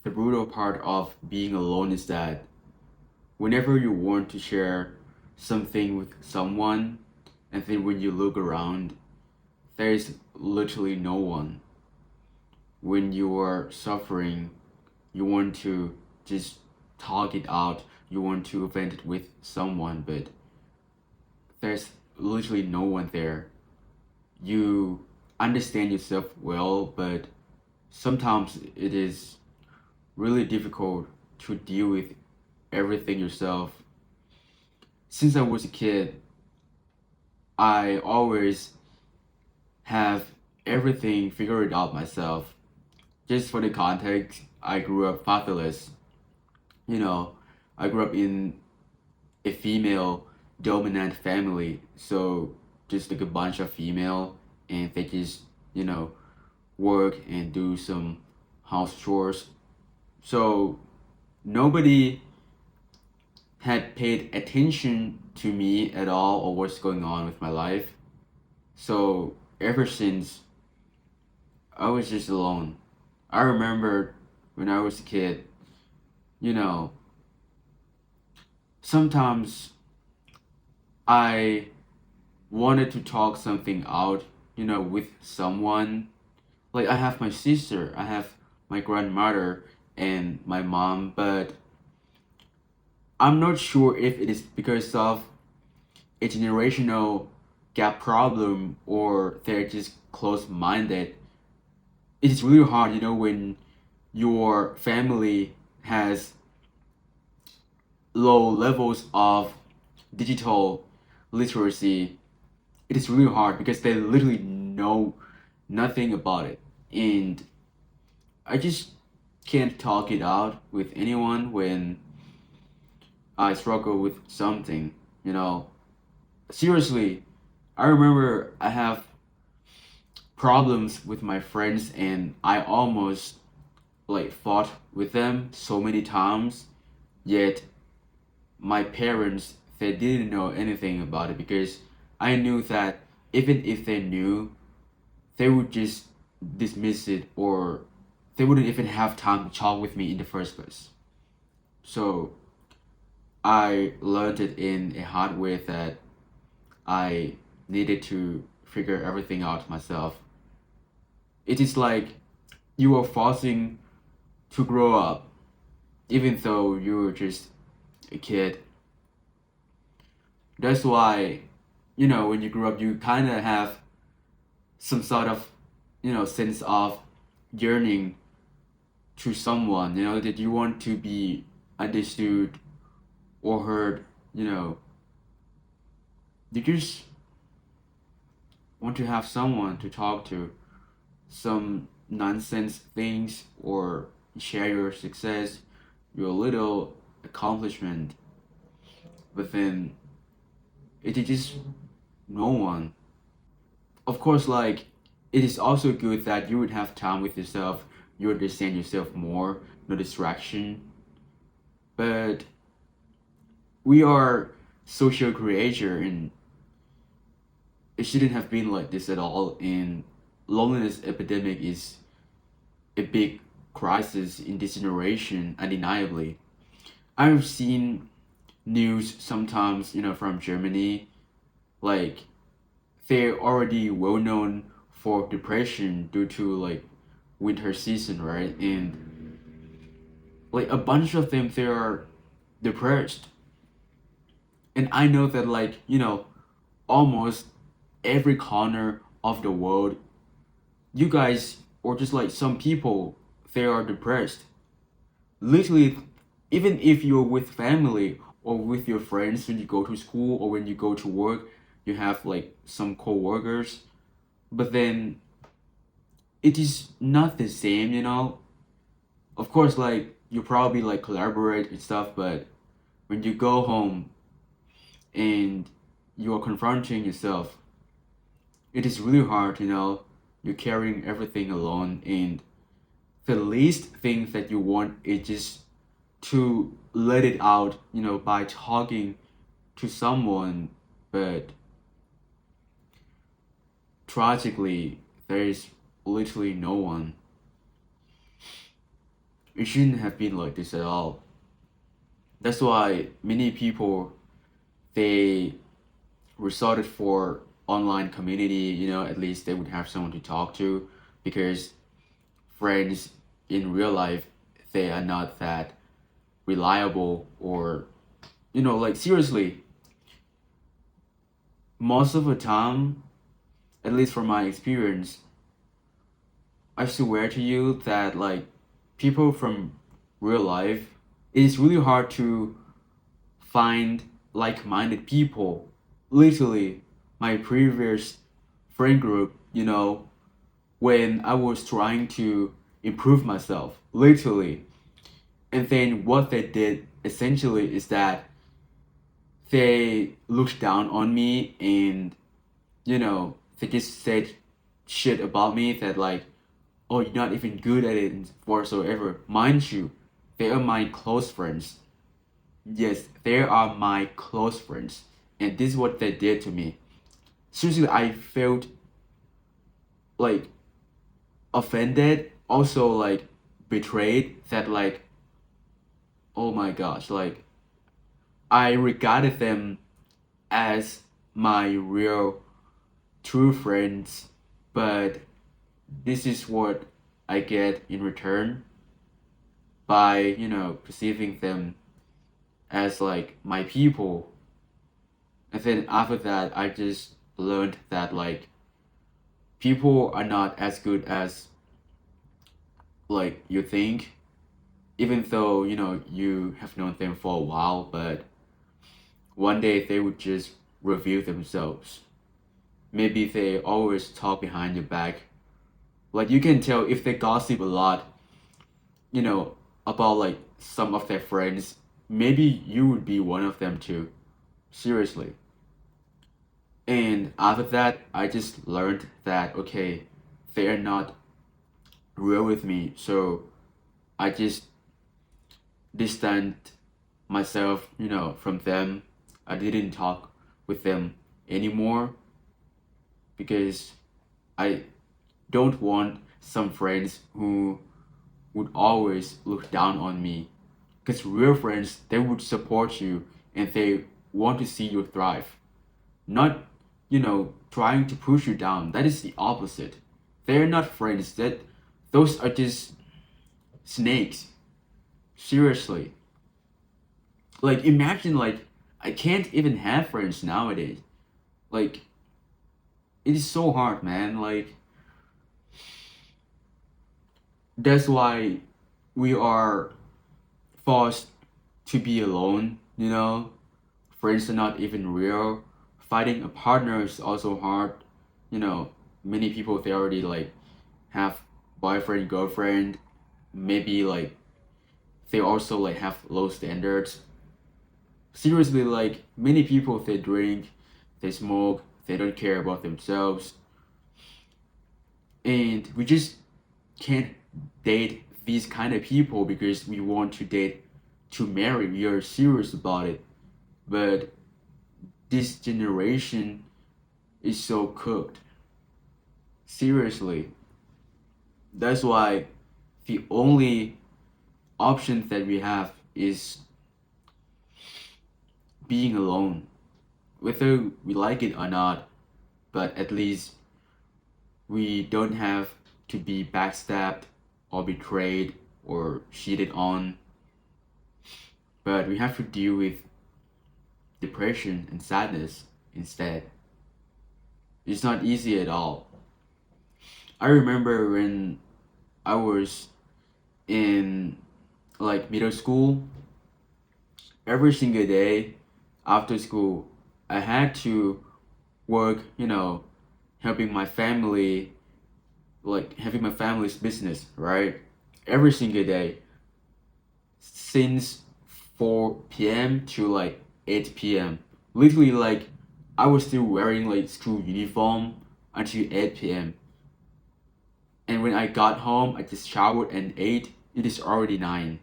the brutal part of being alone is that whenever you want to share something with someone, and then when you look around, there is literally no one. When you are suffering, you want to just talk it out, you want to vent it with someone, but there's literally no one there. You understand yourself well, but sometimes it is really difficult to deal with everything yourself. Since I was a kid, I always have everything figured out myself. Just for the context, I grew up fatherless. You know, I grew up in a female dominant family, so just like a bunch of female, and they just, you know, work and do some house chores. So nobody had paid attention to me at all or what's going on with my life. So ever since, I was just alone. I remember when I was a kid, you know, sometimes I wanted to talk something out, with someone. Like I have my sister, I have my grandmother and my mom, but I'm not sure if it is because of a generational gap problem or they're just close minded. It's really hard, when your family has low levels of digital literacy. It is really hard because they literally know nothing about it. And I just can't talk it out with anyone when I struggle with something, you know. Seriously, I remember I have problems with my friends and I almost like fought with them so many times, yet my parents they didn't know anything about it because I knew that even if they knew, they would just dismiss it or they wouldn't even have time to talk with me in the first place. So I learned it in a hard way that I needed to figure everything out myself. It is like you are forcing to grow up, even though you were just a kid. That's why, when you grow up, you kind of have some sort of, sense of yearning to someone, that you want to be understood or heard, you know. You just want to have someone to talk to, some nonsense things, or share your success, your little accomplishment. But then it is just no one. Of course, like it is also good that you would have time with yourself, you understand yourself more, no distraction. But we are social creature and it shouldn't have been like this at all. And loneliness epidemic is a big crisis in this generation, undeniably. I've seen news sometimes, from Germany, like they're already well known for depression due to like winter season, right? And like a bunch of them, they are depressed. And I know that like, almost every corner of the world, you guys or just like some people, they are depressed. Literally, even if you're with family or with your friends when you go to school or when you go to work, you have like some co-workers, but then it is not the same, Of course, like you probably like collaborate and stuff, but when you go home and you're confronting yourself, it is really hard, You're carrying everything alone, and the least thing that you want is just to let it out, by talking to someone. But tragically, there is literally no one. it shouldn't have been like this at all. That's why many people they resorted for online community, at least they would have someone to talk to, because friends in real life they are not that reliable, or like seriously, most of the time, at least from my experience, I swear to you that like people from real life, it is really hard to find like-minded people. Literally, my previous friend group, when I was trying to improve myself, literally, and then what they did essentially is that they looked down on me, and they just said shit about me that like, oh, you're not even good at it and whatsoever. Mind you, they are my close friends. Yes, they are my close friends, and this is what they did to me. Seriously, I felt like offended, also like betrayed. That like, oh my gosh, like I regarded them as my real true friends, but this is what I get in return by perceiving them as like my people. And then after that, I just learned that like people are not as good as like you think, even though you have known them for a while, but one day they would just reveal themselves. Maybe they always talk behind your back. Like you can tell if they gossip a lot, you know, about like some of their friends, maybe you would be one of them too. Seriously. And after that, I just learned that okay, they are not real with me. So I just distant myself, from them. I didn't talk with them anymore because I don't want some friends who would always look down on me. Because real friends, they would support you and they want to see you thrive. Not, trying to push you down. That is the opposite. They're not friends. Those are just snakes. Seriously. Like imagine like I can't even have friends nowadays. Like it is so hard, man. Like that's why we are forced to be alone, Friends are not even real. Finding a partner is also hard. You know, many people they already like have boyfriend, girlfriend, maybe like they also like have low standards. Seriously, like many people they drink, they smoke, they don't care about themselves, and we just can't date these kind of people because we want to date to marry. We are serious about it, but this generation is so cooked. Seriously, that's why the only option that we have is being alone, whether we like it or not. But at least we don't have to be backstabbed or betrayed or cheated on, but we have to deal with depression and sadness instead. It's not easy at all. I remember when I was in like middle school, every single day after school, I had to work, helping my family, like having my family's business, right? Every single day since 4 p.m. to like 8 p.m. Literally, like I was still wearing like school uniform until 8 p.m. And when I got home, I just showered and ate. It is already 9.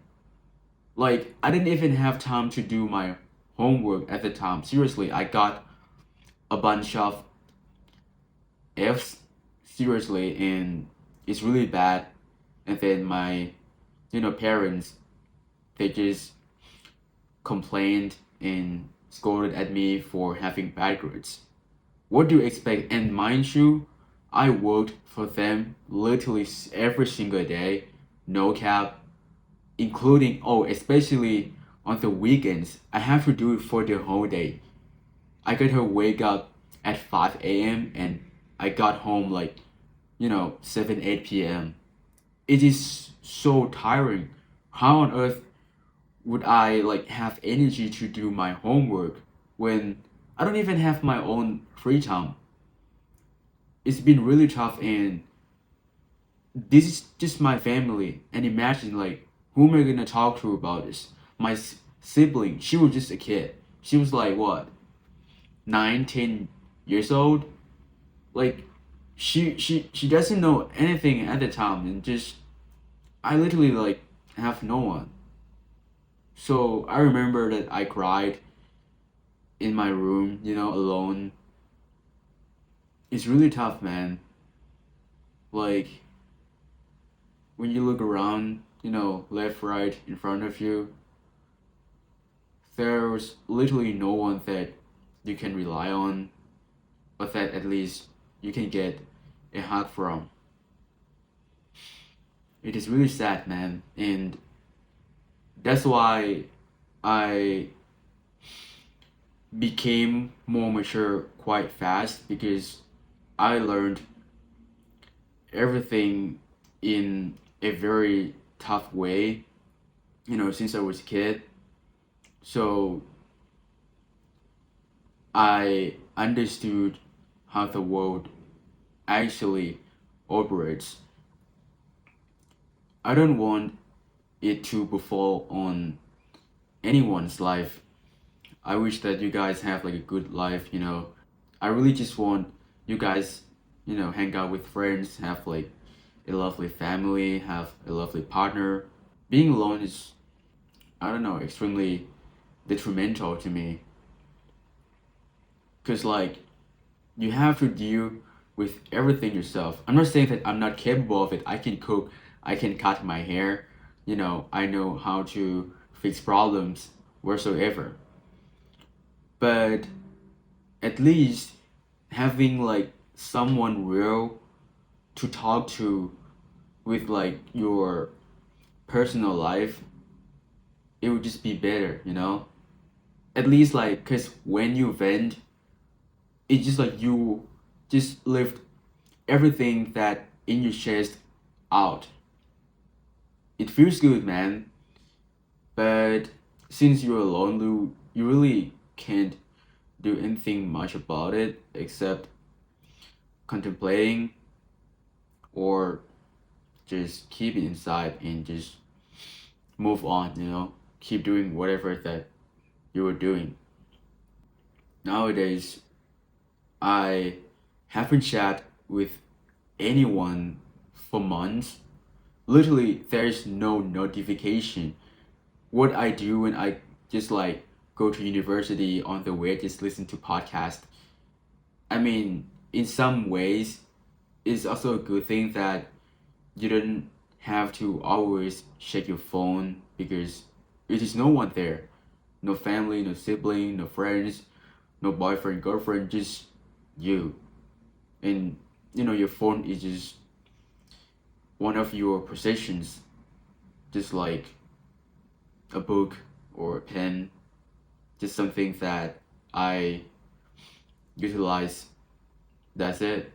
Like I didn't even have time to do my homework at the time. Seriously, I got a bunch of F's, seriously, and it's really bad. And then my parents, they just complained and scolded at me for having bad grades. What do you expect? And mind you, I worked for them literally every single day, no cap, including, oh, especially on the weekends. I have to do it for the whole day. I got to wake up at 5 a.m. and I got home like, 7, 8 p.m. It is so tiring. How on earth would I like have energy to do my homework when I don't even have my own free time? It's been really tough, and this is just my family. And imagine like who am I gonna talk to about this? My sibling, she was just a kid. She was like what, 9, 10 years old? Like she doesn't know anything at the time, and just I literally like have no one. So I remember that I cried in my room, alone. It's really tough, man. Like when you look around, left, right, in front of you, there's literally no one that you can rely on, but that at least you can get a hug from. It is really sad, man. And that's why I became more mature quite fast, because I learned everything in a very tough way, since I was a kid. So I understood how the world actually operates. I don't want it to befall on anyone's life. I wish that you guys have like a good life. I really just want you guys, hang out with friends, have like a lovely family, have a lovely partner. Being alone is, I don't know, extremely detrimental to me. Because like you have to deal with everything yourself. I'm not saying that I'm not capable of it. I can cook, I can cut my hair, I know how to fix problems whatsoever. But at least having like someone real to talk to with like your personal life, it would just be better. At least like, because when you vent, it's just like you just lift everything that in your chest out. It feels good, man. But since you're alone, you really can't do anything much about it except contemplating, or just keep it inside and just move on. Keep doing whatever that you were doing. Nowadays, I haven't chat with anyone for months. Literally, there's no notification. What I do when I just like go to university on the way, just listen to podcast. I mean, in some ways, it's also a good thing that you don't have to always check your phone, because it is no one there. No family, no sibling, no friends, no boyfriend, girlfriend, just you. And your phone is just one of your possessions, just like a book or a pen, just something that I utilize. That's it.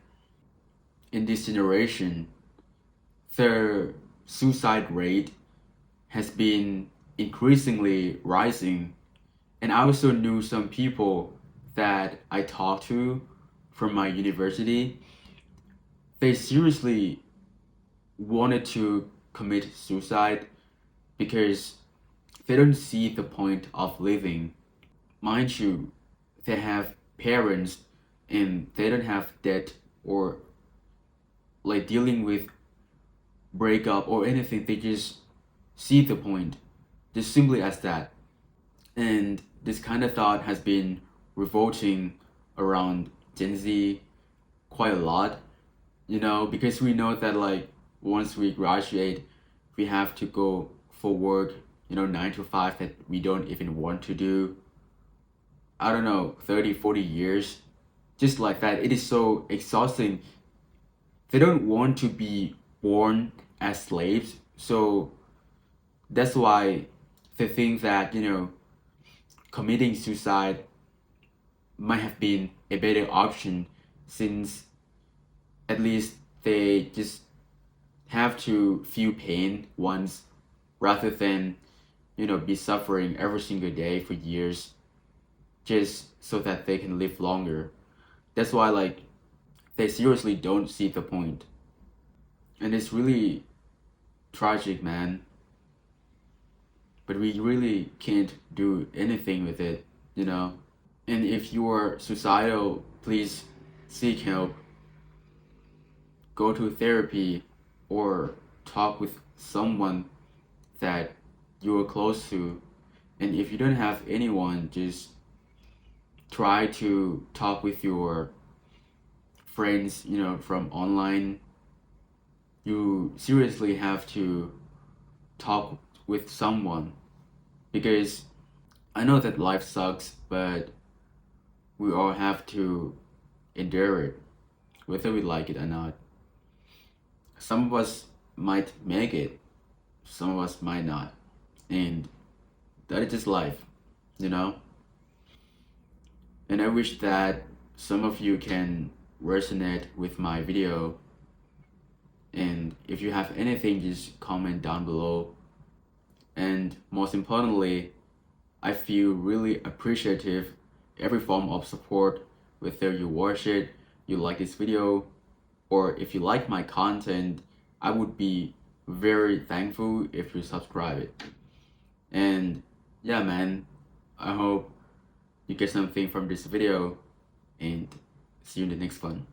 In this generation, the suicide rate has been increasingly rising. And I also knew some people that I talked to from my university. They seriously wanted to commit suicide because they don't see the point of living. Mind you, they have parents and they don't have debt or like dealing with breakup or anything. They just see the point, just simply as that. And this kind of thought has been revolting around Gen Z quite a lot, because we know that like once we graduate, we have to go for work, 9 to 5 that we don't even want to do. I don't know, 30, 40 years, just like that. It is so exhausting. They don't want to be born as slaves. So that's why they think that, committing suicide might have been a better option, since at least they just have to feel pain once rather than, be suffering every single day for years just so that they can live longer. That's why, like, they seriously don't see the point. And it's really tragic, man. But we really can't do anything with it, you know? And if you're suicidal, please seek help. Go to therapy or talk with someone that you're close to. And if you don't have anyone, just try to talk with your friends, from online. You seriously have to talk with someone, because I know that life sucks, but we all have to endure it, whether we like it or not. Some of us might make it, some of us might not. And that is just life, you know? And I wish that some of you can resonate with my video. And if you have anything, just comment down below. And most importantly, I feel really appreciative every form of support, whether you watch it, you like this video, or if you like my content. I would be very thankful if you subscribe it. And yeah, man, I hope you get something from this video, and see you in the next one.